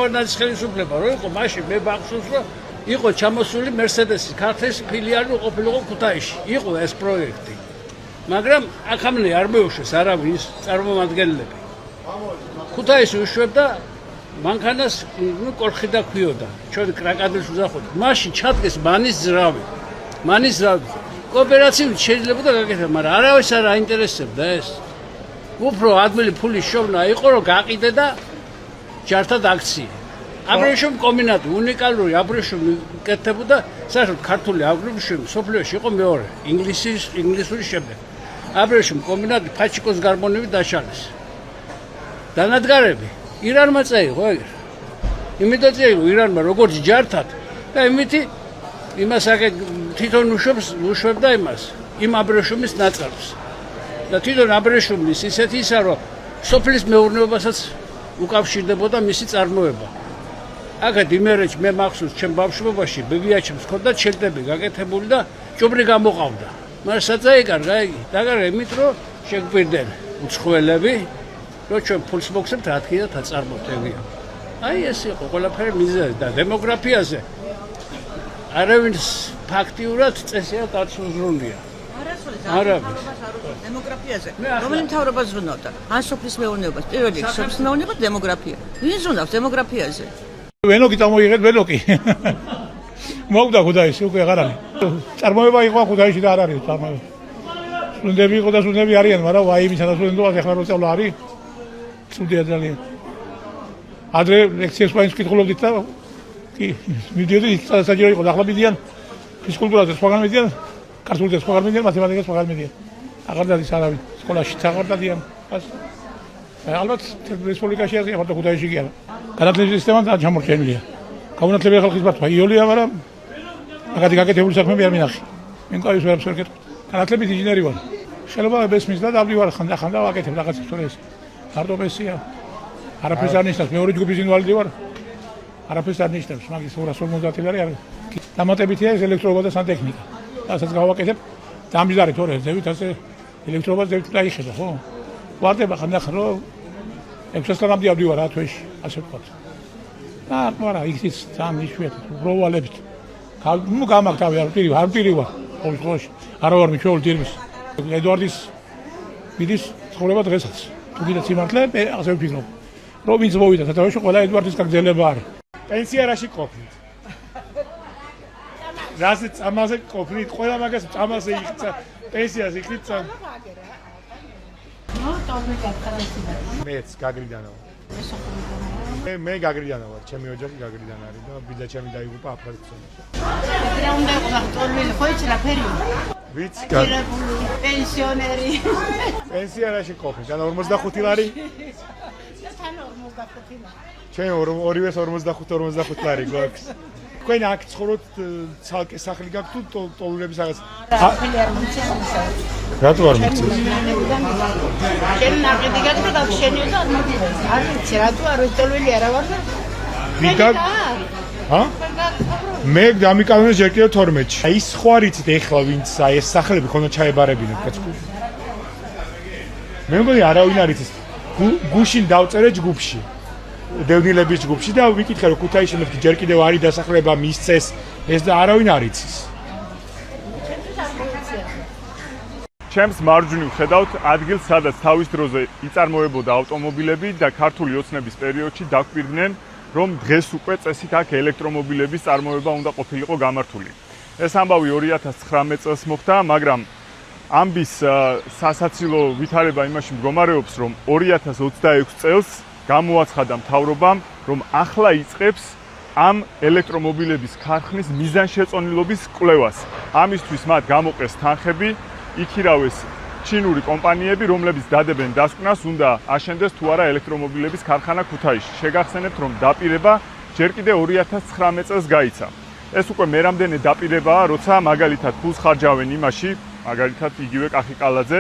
ლევანდაძის ხელისუფლება რო იყო, მაშინ მე ბახსოვს რომ იყო ჩამოსული Mercedes-ის ქართლის ფილიალი ყოფილიყო ქუთაისში. იყო ეს პროექტი. მაგრამ აქამდე არ მეუშვეს არავინ ის წარმომადგენლები. ქუთაისი უშვებდა მანქანას კორხი დაქვიოდა. ჩვენ კრაკადელს უზახოთ. მაშინ ჩადგეს მანის ძრავი. კოოპერაციული შეიძლება და გაკეთება, მაგრამ არავის არ აინტერესებდა ეს. უფრო ადვილი ფულის შოვნა იყო, რომ გაყიდე და ჯართად აქცია. აბრეშუმ კომბინატი, უნიკალური აბრეშუმი კეთდებოდა, საერთოდ ქართული აბრეშუმი სოფლიოში იყო მეორე, ინგლისური შემდეგ. აბრეშუმ კომბინატი ფაჩიკოს გარბონებით დაშალეს. დანადგარები ირანმა წაიღო ეგრე. იმიტომ წაიღო ირანმა როგორც ჯართად და იმითი იმას თვითონ უშვებდა იმას, იმ აბრეშუმის ნაწარმს. და თვითონ აბრეშუმის ისეთი ისა, რომ სოფლის მეურნეობასაც უკავშირდებოდა მისი წარმოება. აქეთ იმერეჩ მე მახსოვს ჩემ ბავშვობაში ბებიაჩემს ხოდა ჩელტები გაკეთებული და ჭუბრი გამოყავდა. მაგრამ საწაიკარგა იგი, დაგარგა იმით, რომ შეგვირდნენ უცხოელები, რომ ჩვენ ფულს მოგცემთ, რა თქმა უნდა, დაწარმოთ ეგია. აი ეს იყო ყველაფერი მიზეზი და დემოგრაფიაზე არავის ფაქტიურად წესიათ არ სუზრუნია. არავის. დემოგრაფიაზე. რომელი მთავრობა ზრუნავდა? ან სოფლის მეურნეობას, პირველ რიგში სოფლის მეურნეობა, დემოგრაფია. ვინ ზრუნავს დემოგრაფიაზე? ვენოკი წამოიღეთ ვენოკი. მოვდა ქუთაისში უკვე აღარ არის. წარმოება იყო ქუთაისში და არ არის წარმოება. სტუდენტები იყო და სტუდენტები არიან, მაგრამ ვაიმისა და სტუდენტობას ახლა რო სწავლა არის. სტუდია ძალიან. ადრე ლექციებს მაინც ვკითხულობდით და კი მიდიოდი საჯარო იყო და ახლა მიდიან ფიზკულტურაზე სხვაგან მიდიან, ქართულზე სხვაგან მიდიან, მათემატიკაზე სხვაგან მიდიან. აღარ დადის არავინ სკოლაში აღარ დადიან. ალბათ რესპუბლიკაში არის, ახლა ქუთაისში კი არა. განათლების სისტემა ჩამორჩენილია. გაუნათლებელი ხალხის ბართვა იოლია, მაგრამ მაგათი გაკეთებული საქმეები არ მინახი. მენკავის ვერაფერს ვერ კეთებ. განათლების ინჟინერი ვარ. შეიძლება ბესმის და დავდივარ ხანდახან და ვაკეთებ რაღაც ისტორიას. მარტო ბესია. არაფერს არ ნიშნავს, მეორე ჯგუფის ინვალიდი ვარ. არაფერს არ ნიშნავს, მაგის 250 ლარი არის. დამატებითია ეს ელექტროობა და სანტექნიკა. რასაც გავაკეთებ, დამჯდარი თორე ზევით ასე ელექტროობა ზევით დაიხედა, ხო? ვარდება ხანდახან რომ 600 ლარამდე ავდივარ რა თვეში, ასე ვთქვათ. მაგრამ იქით ძალიან იშვიათად პროვალებთ. ნუ გამაქვს თავი არ პირი ვარ, ყოველში. არა ვარ მიჩვეული დირმის. ედვარდის მიდის ცხოვრება დღესაც. თუ კიდე სიმართლე, ასე ვფიქრობ. რომ ვინც მოვიდა სათავეში, ყველა ედვარდის გაგრძელება არის. პენსია რაში ყოფნით? რაზეც ამაზე ყოფნით, ყველა მაგას ამაზე იქცა, პენსიას იქით. მეც გაგრიდანა ვარ. მე გაგრიდანა ვარ, ჩემი ოჯახი გაგრიდან არის და ბიძა ჩემი დაიღუპა აფხაზეთში. რა უნდა იყო ხტოლვილი, ხო იცი რა ფერია? ვიცი, პენსიონერი. პენსია რაში ყოფნით? ან 45 ლარი? თან 45 ლარი. ჩვენ ორივეს 45 ლარი გვაქვს. თქვენ აქ ცხოვრობთ ცალკე სახლი გაქვთ თუ ტოლულების რაღაც? რატო არ მიცეს? შენ ნაყიდი გაქვს და შენიო და არ ვიცი რატო არ ვიტოლვილი არა ვარ და ვიგა ჰა? მე დამიკავე ჯერ კიდევ 12-ში. აი ის ხო არ იცით ეხლა ვინც აი ეს სახლები ხონდა ჩაებარებინეთ კაცო. მე მგონი არავინ არ იცის. გუშინ დავწერე ჯგუფში. დევნილების ჯგუფში და ვიკითხე რომ ქუთაისში მეთქი ჯერ კიდევ არის დასახლება მისცეს ეს და არავინ არ იცის. ჩემს მარჯვნივ ხედავთ ადგილს, სადაც თავის დროზე იწარმოებოდა ავტომობილები და ქართული ოცნების პერიოდში დაგვირდნენ, რომ დღეს უკვე წესით აქ ელექტრომობილების წარმოება უნდა ყოფილიყო გამართული. ეს ამბავი 2019 წელს მოხდა, მაგრამ ამბის სასაცილო ვითარება იმაში მდგომარეობს, რომ 2026 წელს გამოაცხადა მთავრობამ, რომ ახლა იწყებს ამ ელექტრომობილების ქარხნის მიზანშეწონილობის კვლევას. ამისთვის მათ გამოყეს თანხები, იქირავეს ჩინური კომპანიები, რომლებიც დადებენ დასკვნას, უნდა აშენდეს თუ არა ელექტრომობილების ქარხანა ქუთაისში. შეგახსენებთ, რომ დაპირება ჯერ კიდე 2019 წელს გაიცა. ეს უკვე მერამდენე დაპირებაა, როცა მაგალითად ფულს ხარჯავენ იმაში, მაგალითად იგივე კახიკალაძე,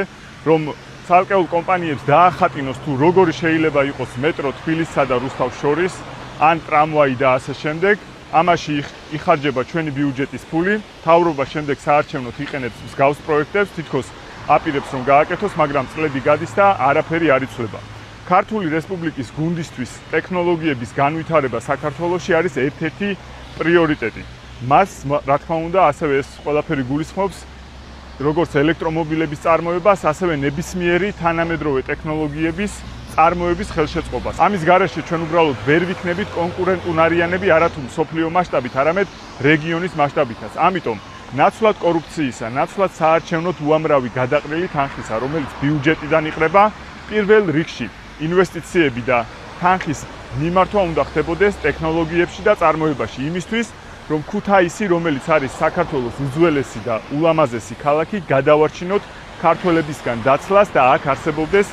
რომ ცალკეულ კომპანიებს დაახატინოს თუ როგორი შეიძლება იყოს მეტრო თბილისსა და რუსთავს შორის, ან ტრამვაი და ასე შემდეგ. ამაში იხარჯება ჩვენი ბიუჯეტის ფული, მთავრობა შემდეგ საარჩევნოდ იყენებს მსგავს პროექტებს, თითქოს აპირებს რომ გააკეთოს, მაგრამ წლები გადის და არაფერი არ იცვლება. ქართული რესპუბლიკის გუნდისთვის ტექნოლოგიების განვითარება საქართველოში არის ერთ-ერთი პრიორიტეტი. მას, რა თქმა უნდა, ასევე ეს ყველაფერი გულისხმობს როგორც ელექტრომობილების წარმოებას, ასევე ნებისმიერი თანამედროვე ტექნოლოგიების წარმოების ხელშეწყობას. ამის გარეშე ჩვენ უბრალოდ ვერ ვიქნებით კონკურენტუნარიანები არათუ მსოფლიო მასშტაბით, არამედ რეგიონის მასშტაბითაც. ამიტომ ნაცვლად კორუფციისა, ნაცვლად საარჩევნოდ უამრავი გადაყრილი თანხისა, რომელიც ბიუჯეტიდან იყრება, პირველ რიგში ინვესტიციები და თანხის მიმართვა უნდა ხდებოდეს ტექნოლოგიებში და წარმოებაში, იმისთვის, რომ ქუთაისი, რომელიც არის საქართველოს უძველესი და ულამაზესი ქალაქი, გადავარჩინოთ ქართველებისგან დაცლას და აქ არსებობდეს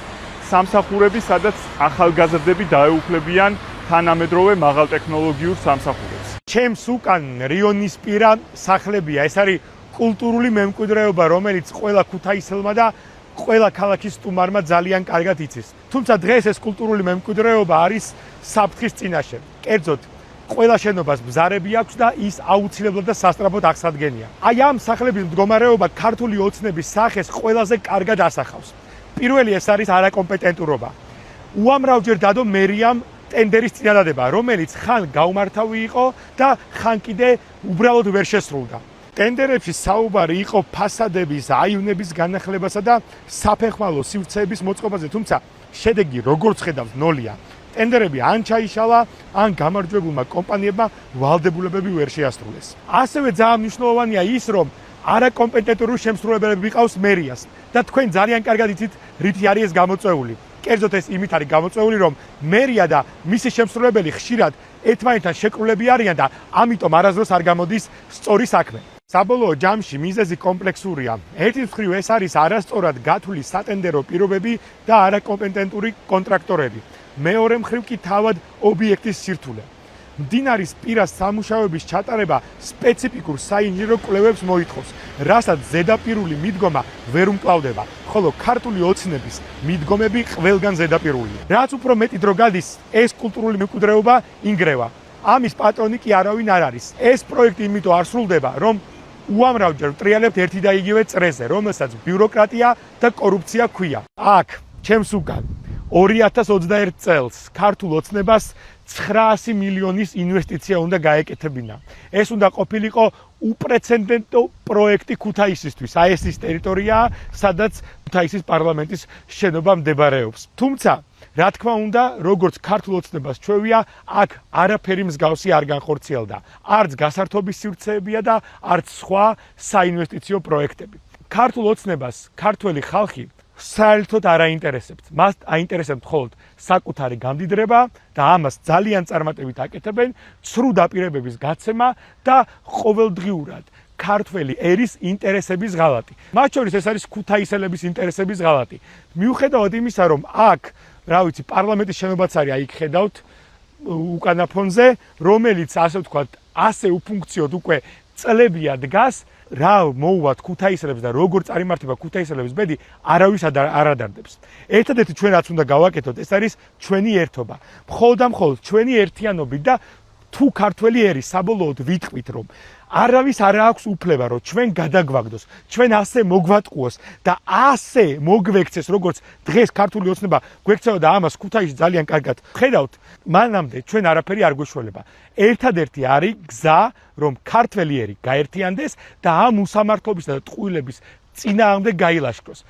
სამსახურები, სადაც ახალგაზრდები დაეუფლებიან თანამედროვე მაღალტექნოლოგიურ სამსახურებს. ჩემს უკან რიონისპირა სახლებია, ეს არის კულტურული მემკვიდრეობა, რომელიც ყველა ქუთაისელმა და ყველა ქალაქის სტუმარმა ძალიან კარგად იცის. თუმცა დღეს ეს კულტურული მემკვიდრეობა არის საფრთხის წინაშე. კერძოდ, ყველა შენობას ბზარები აქვს და ის აუცილებლად და სასწრაფოდ აღსადგენია. აი ამ სახლების მდგომარეობა ქართული ოცნების სახეს ყველაზე კარგად ასახავს. პირველი ეს არის არაკომპეტენტურობა. უამრავჯერ დადო მერიამ ტენდერის წინადადება, რომელიც ხან გაუმართავი იყო და ხან კიდე უბრალოდ ვერ შესრულდა. ტენდერებში საუბარი იყო ფასადების, აივნების განახლებასა და საფეხმავლო სივრცეების მოწყობაზე, თუმცა შედეგი როგორც ხედავს ნოლია. ტენდერები ან ჩაიშალა, ან გამარჯვებულმა კომპანიებმა ვალდებულებები ვერ შეასრულეს. ასევე ძალიან მნიშვნელოვანია ის, რომ არაკომპეტენტური შემსრულებლები ვიყავს მერიას და თქვენ ძალიან კარგად იცით, რითი არის ეს გამოწვეული. კერძოდ ეს იმით არის გამოწვეული, რომ მერია და მისი შემსრულებელი ხშირად ერთმანეთთან შეკრულები არიან და ამიტომ არასდროს არ გამოდის სწორი საქმე. საბოლოო ჯამში მიზეზი კომპლექსურია. ერთი მხრივ ეს არის არასწორად გათვლილი სატენდერო პირობები და არაკომპეტენტური კონტრაქტორები. მეორე მხრივ კი თავად ობიექტის სირთულე. მდინარის პირას სამუშაოების ჩატარება სპეციფიკურ საინჟინრო კვლევებს მოითხოვს, რასაც ზედაპირული მიდგომა ვერ უმკლავდება, ხოლო ქართული ოცნების მიდგომები ყველგან ზედაპირულია. რაც უფრო მეტი დრო გადის, ეს კულტურული მემკვიდრეობა ინგრევა. ამის პატრონი კი არავინ არ არის. ეს პროექტი იმიტომ არ სრულდება, რომ უამრავჯერ ვტრიალებთ ერთი და იგივე წრეზე, რომელსაც ბიუროკრატია და კორუფცია ჰქვია. აქ, ჩემს უკან 2021 წელს ქართულ ოცნებას 900 მილიონის ინვესტიცია უნდა გაეკეთებინა. ეს უნდა ყოფილიყო უპრეცედენტო პროექტი ქუთაისისთვის. აი ეს ის ტერიტორიაა, სადაც ქუთაისის პარლამენტის შენობა მდებარეობს. თუმცა, რა თქმა უნდა, როგორც ქართულ ოცნებას ჩვევია, აქ არაფერი მსგავსი არ განხორციელდა. არც გასართობის სივრცეებია და არც სხვა საინვესტიციო პროექტები. ქართულ ოცნებას ქართველი ხალხი საერთოდ არ აინტერესებთ. მას აინტერესებთ მხოლოდ საკუთარი გამდიდრება და ამას ძალიან წარმატებით აკეთებენ ცრუ დაპირებების გაცემა და ყოველდღიურად ქართველი ერის ინტერესების ღალატი. მათ შორის ეს არის ქუთაისელების ინტერესების ღალატი. მიუხედავად იმისა, რომ აქ, რა ვიცი, პარლამენტის შენობაც არის, აი ხედავთ უკანა ფონზე, რომელიც ასე ვთქვათ, ასე უფუნქციოდ უკვე წლებია დგას, რა მოუვათ ქუთაისელებს და როგორ წარიმართება ქუთაისელების ბედი, არავის არ ადარდებს. ერთადერთი ჩვენ რაც უნდა გავაკეთოთ, ეს არის ჩვენი ერთობა. მხოლოდ და მხოლოდ ჩვენი ერთიანობით და თუ ქართველი ერი საბოლოოდ ვიტყვით, რომ არავის არ აქვს უფლება, რომ ჩვენ გადაგვაგდოს, ჩვენ ასე მოგვატყუოს და ასე მოგვექცეს, როგორც დღეს ქართული ოცნება გვექცევა და ამას ქუთაისში ძალიან კარგად ხედავთ, მანამდე ჩვენ არაფერი არ გვეშველება. ერთადერთი არის გზა, რომ ქართველი ერი გაერთიანდეს და ამ უსამართლობისა და ტყუილების წინააღმდეგ გაილაშქროს.